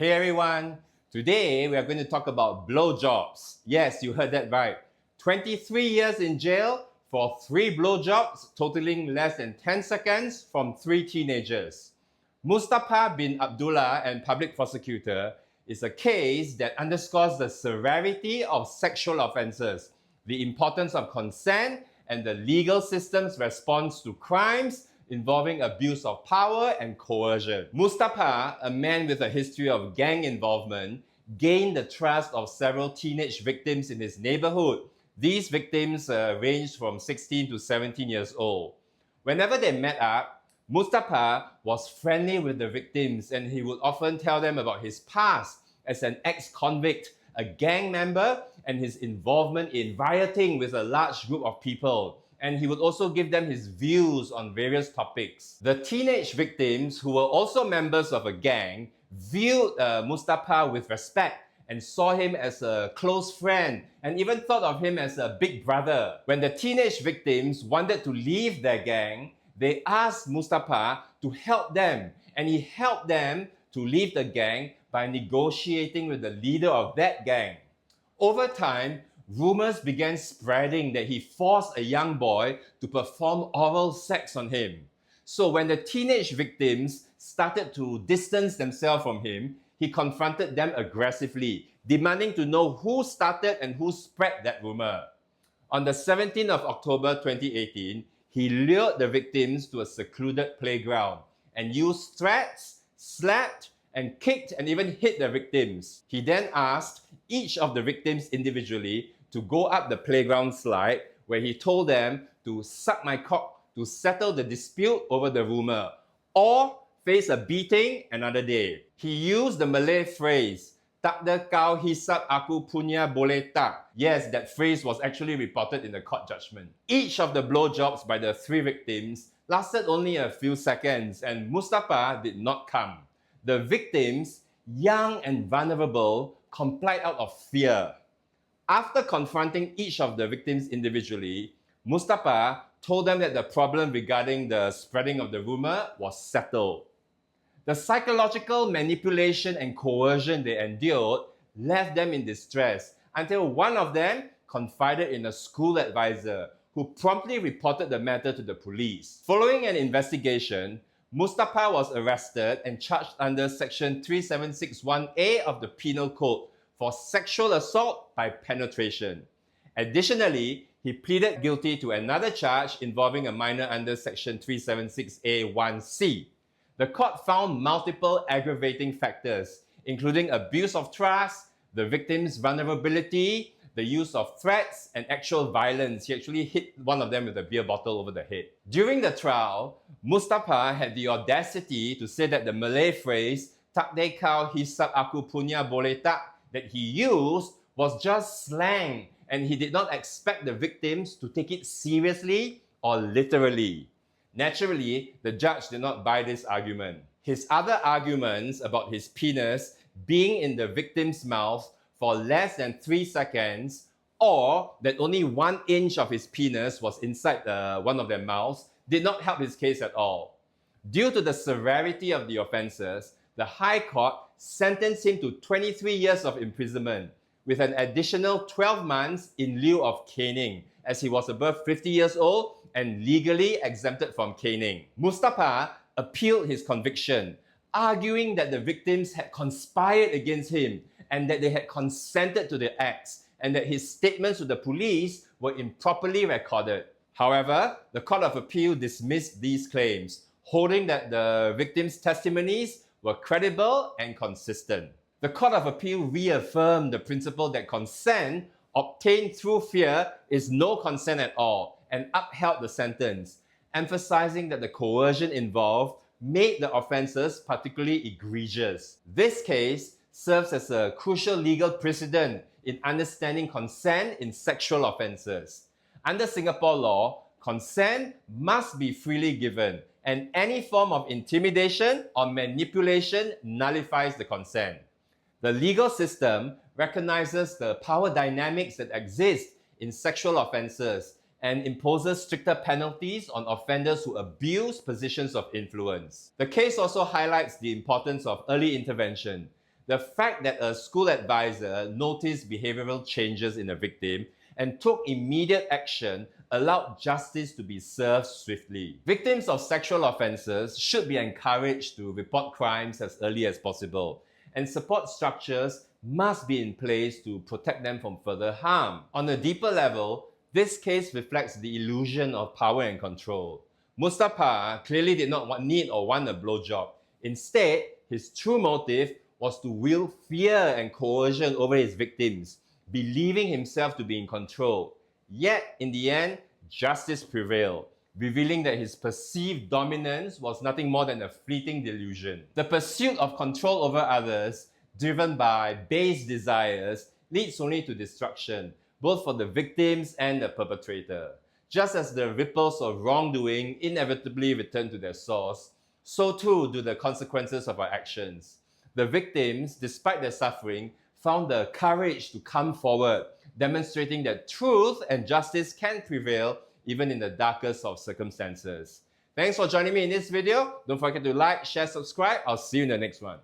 Hey everyone, today we are going to talk about blowjobs. Yes, you heard that right. 23 years in jail for 3 blowjobs totaling less than 10 seconds from 3 teenagers. Mustapah bin Abdullah and Public Prosecutor is a case that underscores the severity of sexual offences, the importance of consent, and the legal system's response to crimes involving abuse of power and coercion. Mustapah, a man with a history of gang involvement, gained the trust of several teenage victims in his neighborhood. These victims ranged from 16 to 17 years old. Whenever they met up, Mustapah was friendly with the victims and he would often tell them about his past as an ex-convict, a gang member, and his involvement in rioting with a large group of people. And he would also give them his views on various topics. The teenage victims, who were also members of a gang, viewed Mustapah with respect and saw him as a close friend and even thought of him as a big brother. When the teenage victims wanted to leave their gang, they asked Mustapah to help them, and he helped them to leave the gang by negotiating with the leader of that gang. Over time, rumors began spreading that he forced a young boy to perform oral sex on him. So when the teenage victims started to distance themselves from him, he confronted them aggressively, demanding to know who started and who spread that rumor. On the 17th of October 2018, he lured the victims to a secluded playground and used threats, slapped, and kicked and even hit the victims. He then asked each of the victims individually to go up the playground slide, where he told them to suck my cock to settle the dispute over the rumor, or face a beating another day. He used the Malay phrase, "Tak ada kau hisap aku punya boleh tak." Yes, that phrase was actually reported in the court judgment. Each of the blowjobs by the 3 victims lasted only a few seconds, and Mustapah did not come. The victims, young and vulnerable, complied out of fear. After confronting each of the victims individually, Mustapah told them that the problem regarding the spreading of the rumor was settled. The psychological manipulation and coercion they endured left them in distress until one of them confided in a school advisor who promptly reported the matter to the police. Following an investigation, Mustapah was arrested and charged under Section 3761A of the Penal Code for sexual assault by penetration. Additionally, he pleaded guilty to another charge involving a minor under Section 376A1C. The court found multiple aggravating factors, including abuse of trust, the victim's vulnerability, the use of threats, and actual violence. He actually hit one of them with a beer bottle over the head. During the trial, Mustapah had the audacity to say that the Malay phrase, "Tak de kau hisap aku punya boleh tak," that he used was just slang, and he did not expect the victims to take it seriously or literally. Naturally, the judge did not buy this argument. His other arguments about his penis being in the victim's mouth for less than 3 seconds, or that only 1 inch of his penis was inside one of their mouths, did not help his case at all. Due to the severity of the offences, the High Court sentenced him to 23 years of imprisonment, with an additional 12 months in lieu of caning, as he was above 50 years old and legally exempted from caning. Mustapah appealed his conviction, arguing that the victims had conspired against him and that they had consented to the acts, and that his statements to the police were improperly recorded. However, the Court of Appeal dismissed these claims, holding that the victims' testimonies were credible and consistent. The Court of Appeal reaffirmed the principle that consent obtained through fear is no consent at all, and upheld the sentence, emphasizing that the coercion involved made the offences particularly egregious. This case serves as a crucial legal precedent in understanding consent in sexual offences. Under Singapore law, consent must be freely given, and any form of intimidation or manipulation nullifies the consent. The legal system recognizes the power dynamics that exist in sexual offences and imposes stricter penalties on offenders who abuse positions of influence. The case also highlights the importance of early intervention. The fact that a school advisor noticed behavioral changes in the victim and took immediate action allowed justice to be served swiftly. Victims of sexual offences should be encouraged to report crimes as early as possible, and support structures must be in place to protect them from further harm. On a deeper level, this case reflects the illusion of power and control. Mustapah clearly did not need or want a blowjob. Instead, his true motive was to wield fear and coercion over his victims, believing himself to be in control. Yet, in the end, justice prevailed, revealing that his perceived dominance was nothing more than a fleeting delusion. The pursuit of control over others, driven by base desires, leads only to destruction, both for the victims and the perpetrator. Just as the ripples of wrongdoing inevitably return to their source, so too do the consequences of our actions. The victims, despite their suffering, found the courage to come forward, demonstrating that truth and justice can prevail even in the darkest of circumstances. Thanks for joining me in this video. Don't forget to like, share, subscribe. I'll see you in the next one.